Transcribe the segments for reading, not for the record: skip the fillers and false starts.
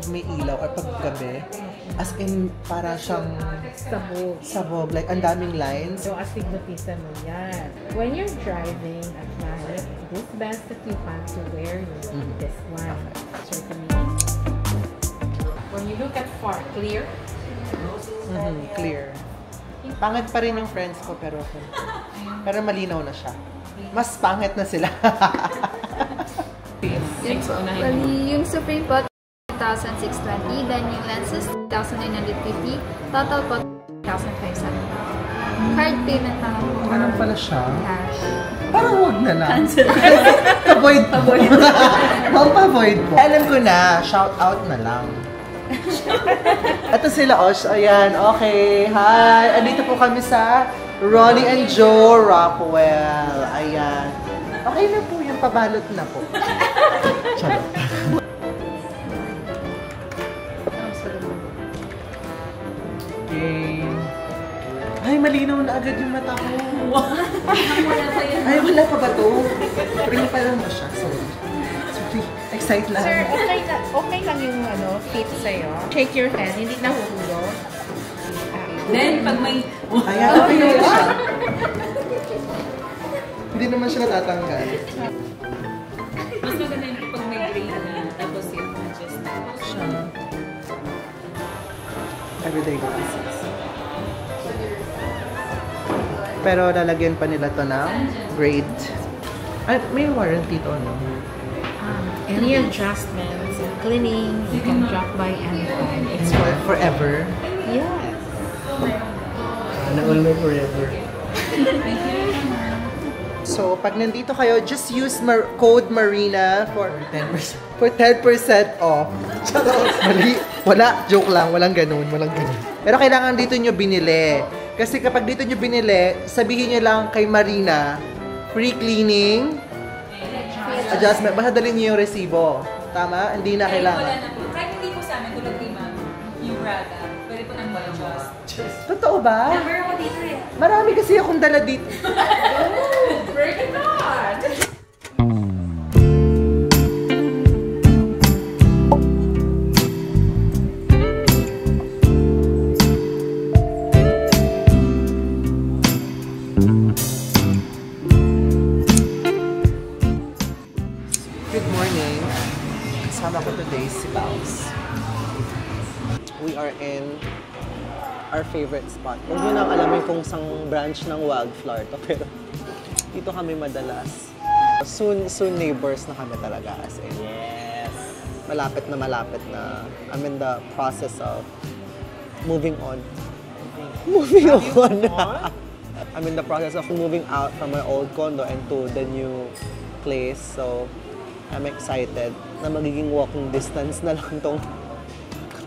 may ilaw or pag gabi, as in, para siyang sabog. Like, ang daming lines. So, astigmatism mo yan. When you're driving at night, this best that you plan to wear this one. Certainly. When you look at far, clear? Clear. Pangit pa rin yung friends ko, pero malinaw na siya. Mas pangit na sila. Yung Supreme po, 2,620. Then yung lenses, 2,950. Total po, 2,500. Card payment na lang po. Parang pala siya. Cash. Parang huwag na lang. Avoid po. Avoid po. Alam ko na, shout out na lang. Ito sila, Osh. Ayan, okay. Hi! Andito po kami sa Ronnie and Joe Rockwell. Ayan. Okay na po, yung pabalot na po. Charot. Okay. Ay, malinaw na agad yung mata ko. Ay, wala pa ba to? Ring pa lang ba siya? Sorry. Excite lang. Sir, okay lang yung fit sa'yo. Shake your head, hindi nahuhulog. Then, pag may... Ayan, okay na siya. Hindi naman siya natatanggal. Mas maganda yung pag may gray na, tapos yung adjust na siya. Everyday glasses. Pero lalagyan pa nila to ng grade. Ay, may warranty to, no? Any adjustments, cleaning, you can drop by anytime. It's forever. Yes. All my forever. So, pag nandito kayo, just use code Marina for 10%. For 10% off. Mali. Wala. Joke lang. Walang ganun. Pero kailangan dito nyo binili. Kasi kapag dito nyo binili, sabihin nyo lang kay Marina, free cleaning, adjustment. Basta dalhin nyo yung resibo. Tama? Hindi na kailangan. Wala na po. Kahit hindi po sa amin, tulad ni ma'am, yung Braga, pwede po nang ma-adjust. Totoo ba? Number ako dito eh. Marami kasi akong dala dito. Bring it on! Good morning. Kasama ko today si Baus. We are in our favorite spot. Huwag nyo nang alamin kung sang branch ng Wildflower to, pero dito kami madalas. Soon neighbors na kami talaga. As in, yes! Malapit na. I'm in the process of moving on. I'm in the process of moving out from my old condo and to the new place. So, I'm excited na magiging walking distance na lang tong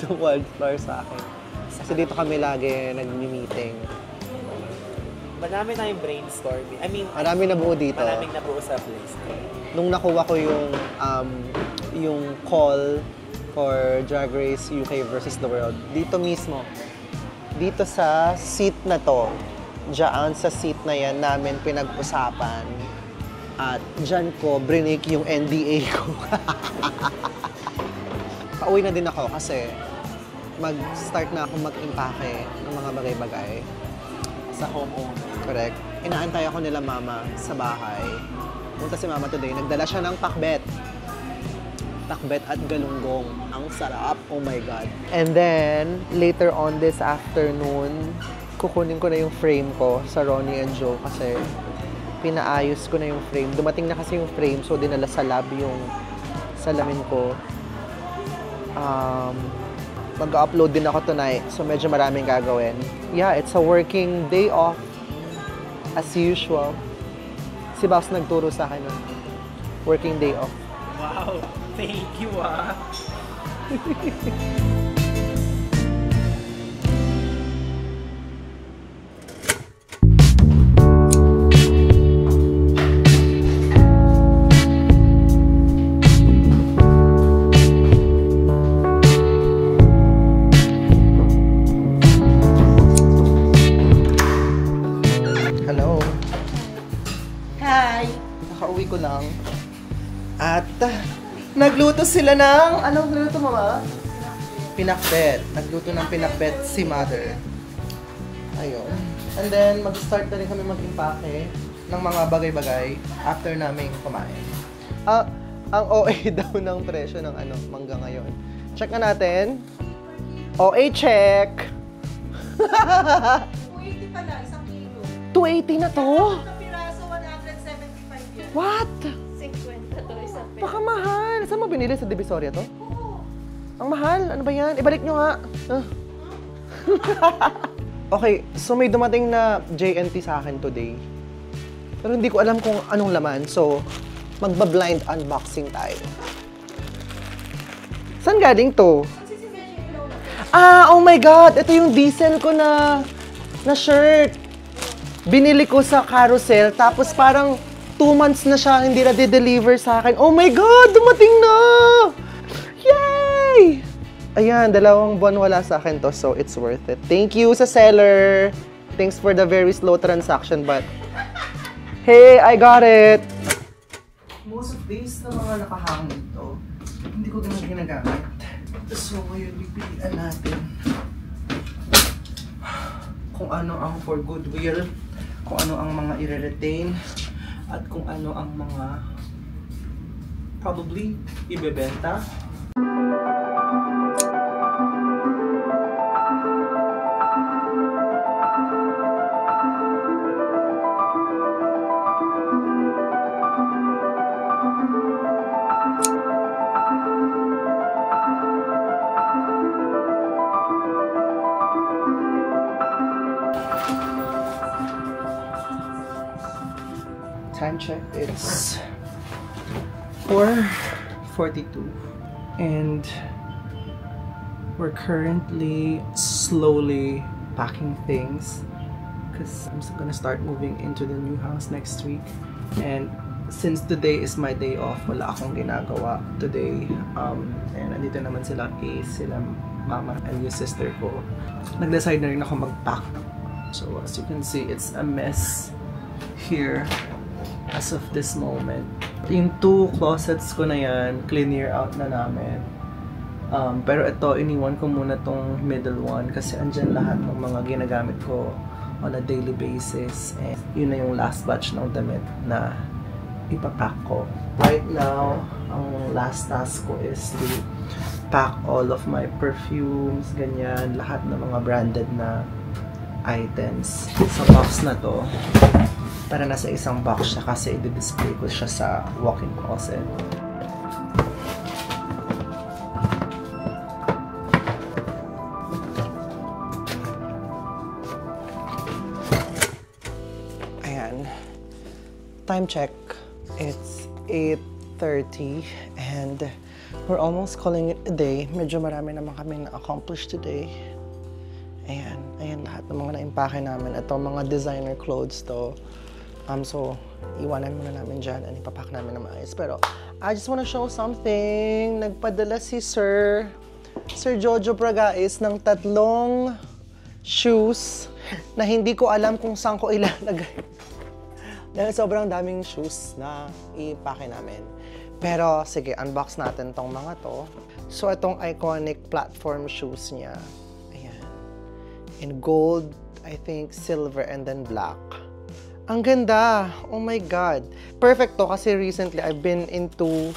Wildflower sa akin. Kasi dito kami lagi nag-meeting. Marami tayong brainstorming. I mean, marami nabuo dito. Maraming nabuo sa place. Nung nakuha ko yung call for Drag Race UK versus the World, dito mismo, dito sa seat na to, dyan sa seat na yan namin pinag-usapan. At dyan ko, brinik yung NDA ko. Pauwi na din ako kasi mag-start na ako mag-impake ng mga bagay-bagay. Sa homeowner. Correct. Inaantay ako nila mama sa bahay. Punta si mama today, nagdala siya ng pakbet. Pakbet at galunggong. Ang sarap. Oh my God. And then, later on this afternoon, kukunin ko na yung frame ko sa Ronnie and Joe kasi pinaayos ko na yung frame. Dumating na kasi yung frame, so dinala sa lab yung salamin ko. Mag-upload din ako tonight, so medyo maraming gagawin. Yeah, it's a working day off as usual. Si Baus nagturo sa akin ng working day off. Wow! Thank you, ah! Kakauwi ko lang. At nagluto sila ng... Anong niluto, mama? pinakbet. Nagluto ng pinakbet si Mother. Ayun. And then, mag-start na rin kami mag-impake ng mga bagay-bagay after namin kumain. Ang OA daw ng presyo ng mangga ngayon. Check na natin. OA check! 280 pala, isang kilo. 280 na to? Sa piraso, 175 yan. What? 50 to isa pe. Baka mahal. Saan mo binili? Sa Divisoria to? Oo. Ang mahal. Ano ba yan? Ibalik nyo nga. Okay, so may dumating na JNT sa akin today. Pero hindi ko alam kung anong laman. So, magba-blind unboxing tayo. Saan galing to? Oh my God! Ito yung diesel ko na shirt. Binili ko sa Carousel. Tapos parang 2 months na siya hindi na de-deliver sa akin. Oh my God! Dumating na! Yay! Ayan, 2 buwan wala sa akin to. So, it's worth it. Thank you sa seller. Thanks for the very slow transaction, but hey, I got it! Most of these na mga nakahang dito, hindi ko ganun ginagamit. So, ngayon, pipilian natin kung ano ang for goodwill, kung ano ang mga i-retain, at kung ano ang mga probably ibebenta. Time check, it's 4:42 and we're currently slowly packing things because I'm gonna start moving into the new house next week. And since today is my day off, wala akong ginagawa today. And andito naman sila sila mama and yung sister ko. Nag-decide na rin ako mag-pack. So as you can see, it's a mess here as of this moment. Yung 2 closets ko na yan, clear out na namin. Pero ito, iniwan ko muna tong middle one kasi andyan lahat ng mga ginagamit ko on a daily basis. And yun na yung last batch ng damit na ipapack ko. Right now, ang last task ko is to pack all of my perfumes, ganyan, lahat ng mga branded na items sa box na to. Para nasa isang box siya kasi i-display ko siya sa walk-in closet. Ayan. Time check. It's 8:30 and we're almost calling it a day. Medyo marami naman kami na-accomplish today. Ayan. Ayan lahat ng mga na-impake namin. Ito mga designer clothes to. So, iwanan muna namin dyan and ipapack namin na maayos. Pero, I just wanna show something. Nagpadala si Sir Jojo Bragais ng 3 shoes na hindi ko alam kung saan ko ilalagay. Dahil sobrang daming shoes na ipake namin. Pero, sige, unbox natin tong mga to. So, itong iconic platform shoes niya. Ayan. In gold, I think, silver, and then black. Ang ganda! Oh my God! Perfect to kasi recently I've been into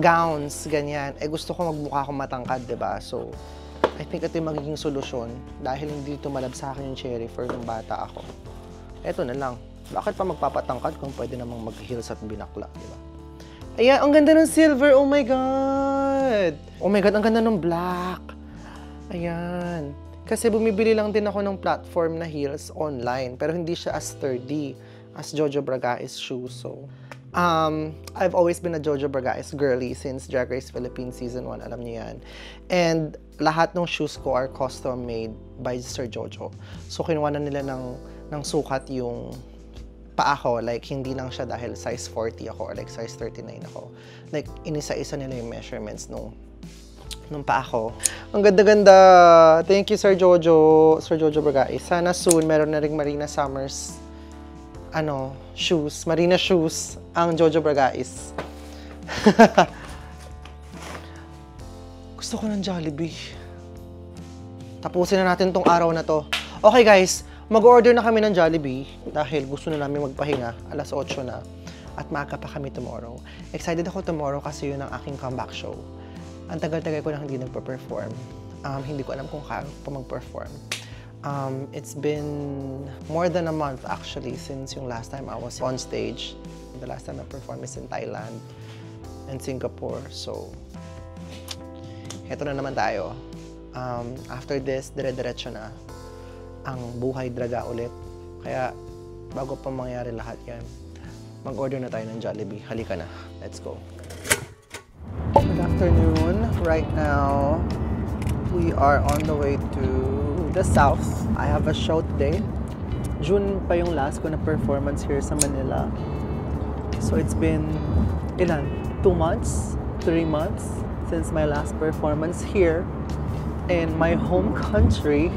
gowns, ganyan. Gusto ko magmukha akong matangkad, diba? So, I think ito yung magiging solusyon dahil hindi tumalab sa akin yung cherry fur nung bata ako. Eto na lang. Bakit pa magpapatangkad kung pwede namang mag-heels at binakla, diba? Ayan, ang ganda ng silver! Oh my God! Oh my God, ang ganda ng black! Ayan. Kasi bumibili lang din ako ng platform na heels online, pero hindi siya as sturdy as Jojo Bragais shoes. So, I've always been a Jojo Bragais girly since Drag Race Philippines Season 1, alam niyo yan. And lahat ng shoes ko are custom made by Sir Jojo. So, kinuha na nila ng sukat yung paa ko. Like, hindi lang siya dahil size 40 ako or like size 39 ako. Like, inisa-isa nila yung measurements nung paa ko. Ang ganda-ganda! Thank you, Sir Jojo Bragais. Sana soon, meron na ring Marina Summers shoes. Marina shoes ang Jojo Bragais. Gusto ko ng Jollibee. Tapusin na natin tong araw na to. Okay guys, mag-order na kami ng Jollibee dahil gusto na namin magpahinga. Alas 8 na. At maaga pa kami tomorrow. Excited ako tomorrow kasi yun ang aking comeback show. Ang tagal-tagal ko na hindi nagpa-perform. Hindi ko alam kung kaya pa mag-perform. It's been more than a month actually since yung last time I was on stage. The last time I performed is in Thailand and Singapore. So, heto na naman tayo. After this, dire-diretso na ang buhay draga ulit. Kaya, bago pa mangyari lahat yan, mag-order na tayo ng Jollibee. Halika na. Let's go. Good afternoon. Right now, we are on the way to the south. I have a show today. June pa yung last ko na performance here sa Manila. So it's been, ilan? 2 months? 3 months? Since my last performance here in my home country.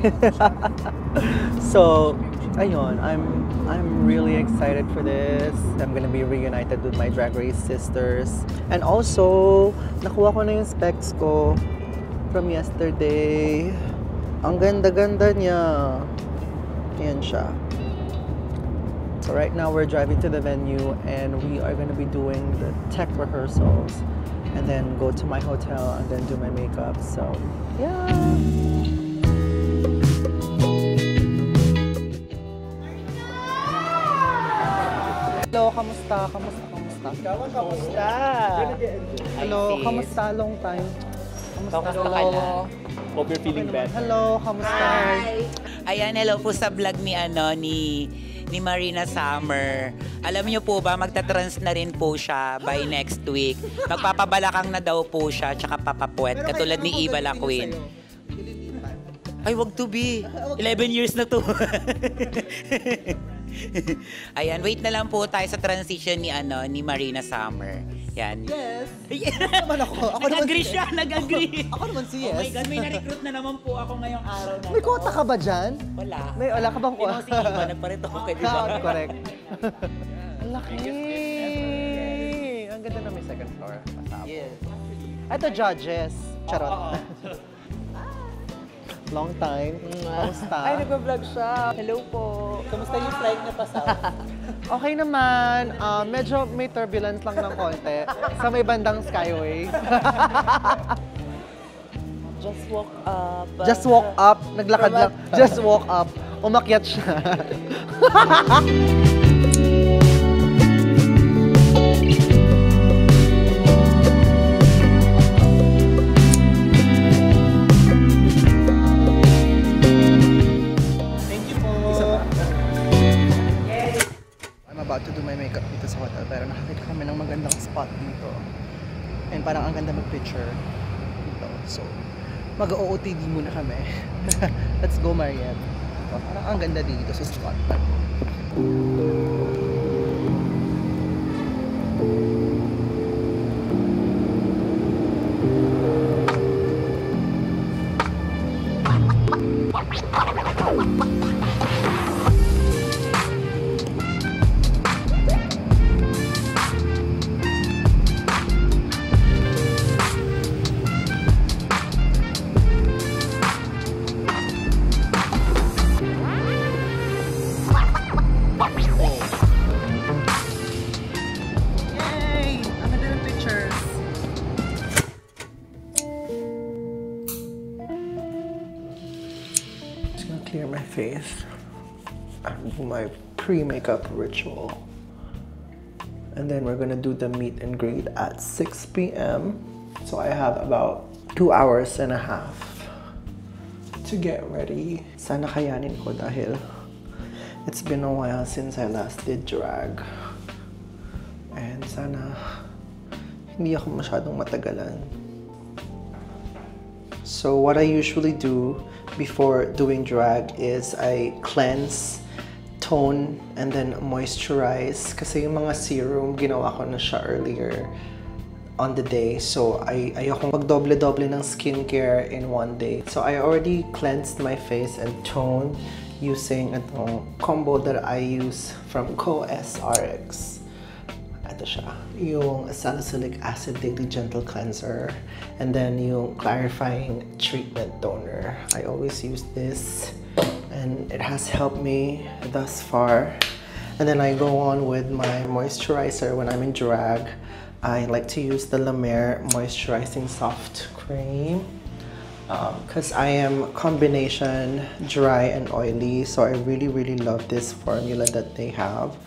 So, ayun, I'm really excited for this. I'm gonna be reunited with my Drag Race sisters. And also, nakuha ko na yung specs ko from yesterday. Ang ganda-ganda niya. Ayan siya. So right now, we're driving to the venue and we are gonna be doing the tech rehearsals. And then go to my hotel and then do my makeup. So, yeah. Hello, kamusta? Kamusta? Kamusta? Hello, kamusta? Long time. Kamusta ka na? Hope you're feeling better. Hello, kamusta? Ayan, hello po sa vlog ni Marina Summer. Alam niyo po ba, magta-trans na rin po siya by next week. Magpapabalakang na daw po siya, tsaka papapuwet, katulad ni Eva La Queen. Ay, wag to be. 11 years na to. Ayan, wait na lang po tayo sa transition ni Marina Summer. Yan. Yes. Naman ako. Nag-agree siya, nag-agree. Ako naman si Oh my Yes. God, may na-recruit na naman po ako ngayong araw na May kota ka ba dyan? Wala. Wala ka bang Ikaw si Eva, nagparito ko kay Diba? Correct. Ang laki. Ang ganda na may second floor. Yes. Ito, judges. Charot. Long time. Kamusta? Ay, nag-vlog siya. Hello po. Kamusta yung flight na pasaw? Okay naman. Medyo may turbulence lang ng konti sa may bandang Skyway. Just walk up. Just walk up. Naglakad lang. Just walk up. Umakyat siya. About to do my makeup dito sa hotel pero nakakita kami ng magandang spot dito and parang ang ganda mag-picture dito, so mag-OOTD muna kami. Let's go, Mariette. Parang ang ganda dito sa spot na to. Clear my face and do my pre-makeup ritual, and then we're gonna do the meet and greet at 6 p.m. so I have about 2.5 hours to get ready. Sana kayanin ko dahil it's been a while since I last did drag, and sana hindi ako masyadong matagalan. So what I usually do before doing drag is I cleanse, tone, and then moisturize. Kasi yung mga serum, ginawa ko na siya earlier on the day. So ayokong magdoble-doble ng skincare in one day. So I already cleansed my face and toned using itong combo that I use from CoSRX. ito siya. Yung salicylic acid daily gentle cleanser. And then yung clarifying treatment toner. I always use this. And it has helped me thus far. And then I go on with my moisturizer when I'm in drag. I like to use the La Mer Moisturizing Soft Cream. Because I am combination dry and oily, so I really love this formula that they have.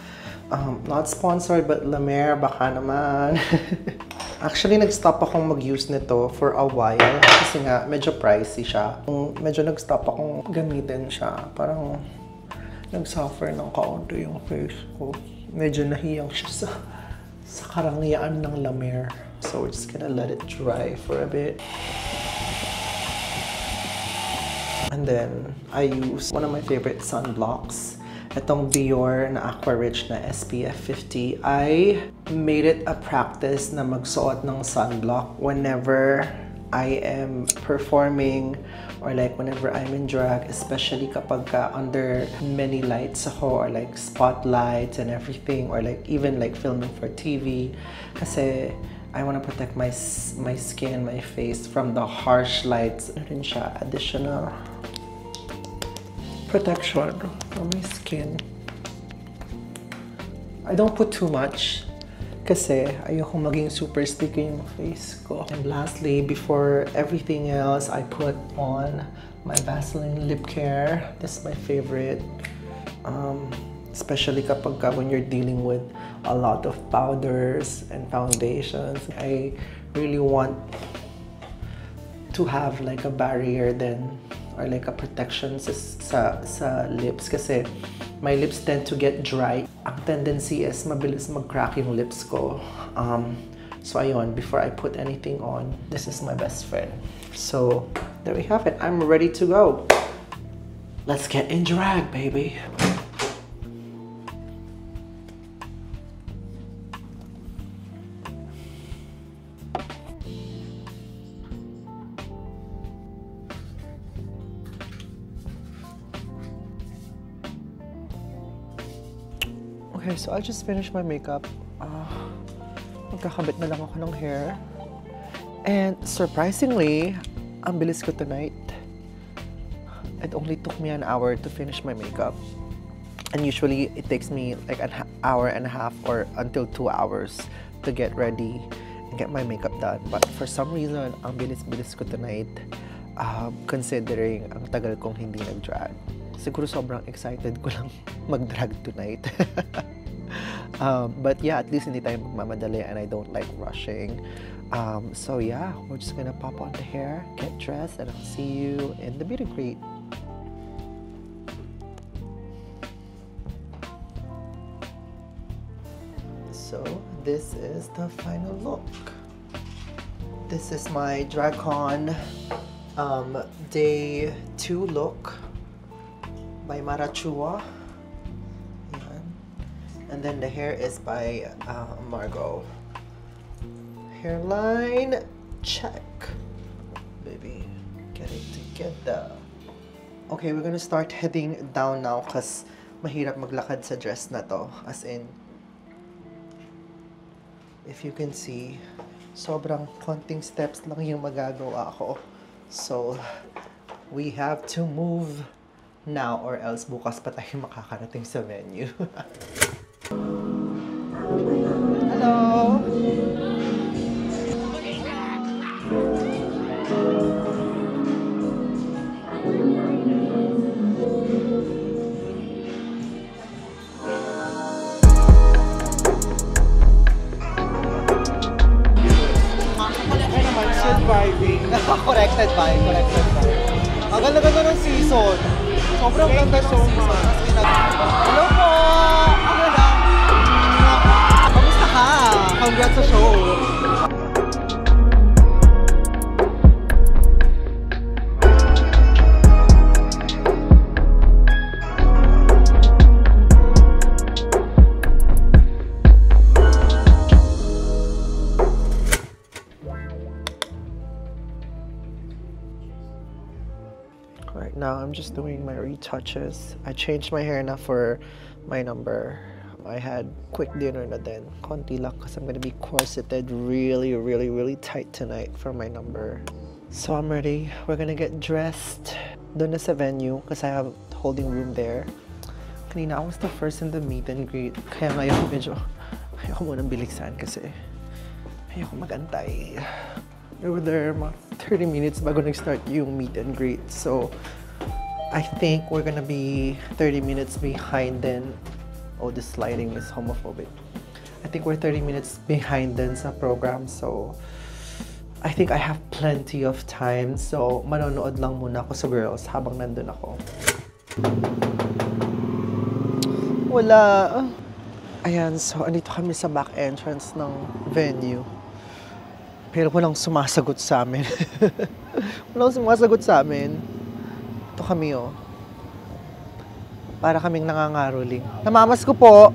Not sponsored, but La Mer, baka naman. Actually, nag-stop akong mag-use nito for a while kasi nga medyo pricey siya. Medyo nag-stop akong gamitin siya. Parang nag-suffer ng kaunti yung face ko. Medyo nahiyang siya sa karangyaan ng La Mer. So we're just gonna let it dry for a bit. And then, I use one of my favorite sunblocks. Itong Biore na Aqua Rich na SPF 50. I made it a practice na magsuot ng sunblock whenever I am performing or like whenever I'm in drag, especially kapag under many lights ako or like spotlights and everything, or like even like filming for TV. Kasi I want to protect my skin, my face from the harsh lights. Ano rin siya, additional protection for my skin. I don't put too much kasi ayoko maging super sticky yung face ko. And lastly, before everything else, I put on my Vaseline lip care. This is my favorite. Especially kapag when you're dealing with a lot of powders and foundations. I really want to have like a barrier then or like a protection sa lips kasi my lips tend to get dry. Ang tendency is mabilis mag-crack yung lips ko. So ayun, before I put anything on, this is my best friend. So there we have it. I'm ready to go. Let's get in drag, baby. Okay, so I just finished my makeup. Magkakabit na lang ako ng hair. And surprisingly, ang bilis ko tonight. It only took me an hour to finish my makeup. And usually, it takes me like an hour and a half or until 2 hours to get ready and get my makeup done. But for some reason, ang bilis-bilis ko tonight, considering ang tagal kong hindi nag-drag. Siguro sobrang excited ko lang mag-drag tonight. But yeah, at least hindi tayo magmamadali and I don't like rushing. So yeah, we're just gonna pop on the hair, get dressed, and I'll see you in the beauty greet. So this is the final look. This is my DragCon day 2 look by Marachua. And then the hair is by Margot. Hairline, check. Baby, get it together. Okay, we're gonna start heading down now because mahirap maglakad sa dress na to. As in, if you can see, sobrang konting steps lang yung magagawa ko. So, we have to move now or else bukas pa tayo makakarating sa venue. Hello! Surviving. Corrected by. Ang ganda-ganda ng season. Sobrang ganda ng season. Hello po! Ang ganda! Kamusta ka? Congrats sa show! Right now, I'm just doing my retouches. I changed my hair now for my number. I had quick dinner na din. Konti lang because I'm gonna be corseted really, really, really tight tonight for my number. So I'm ready. We're gonna get dressed. Doon na sa venue because I have holding room there. Kanina I was the first in the meet and greet. Kaya ngayon medyo ayoko munang bilisan kasi ayoko magantay. We were there mga 30 minutes bago nag-start yung meet and greet. So I think we're gonna be 30 minutes behind then. Oh, this lighting is homophobic. I think we're 30 minutes behind then sa program. So I think I have plenty of time. So manonood lang muna ako sa girls habang nandun ako. Wala. Ayan, so andito kami sa back entrance ng venue. Pero walang sumasagot sa amin. Walang sumasagot sa amin. Ito kami, oh. Para kaming nangangaroling. Namamas ko po.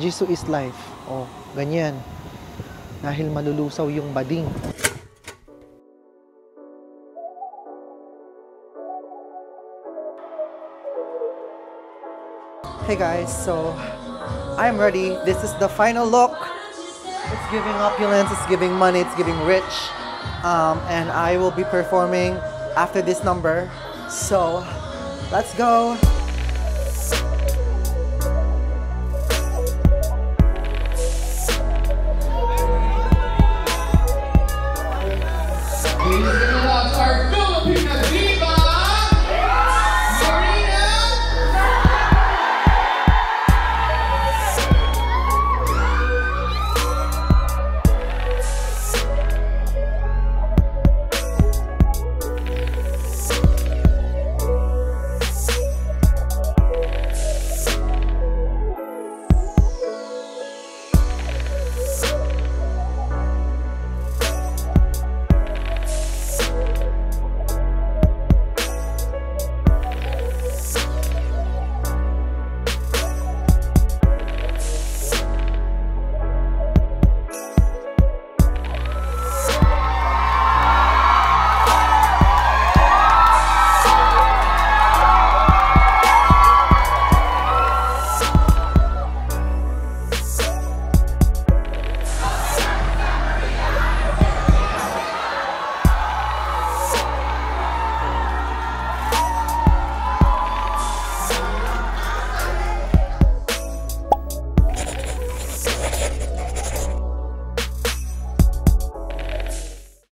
Jisoo is life. Oh, ganyan. Dahil malulusaw yung bading. Hey guys, so I'm ready. This is the final look. It's giving opulence, it's giving money, it's giving rich. And I will be performing after this number. So, let's go.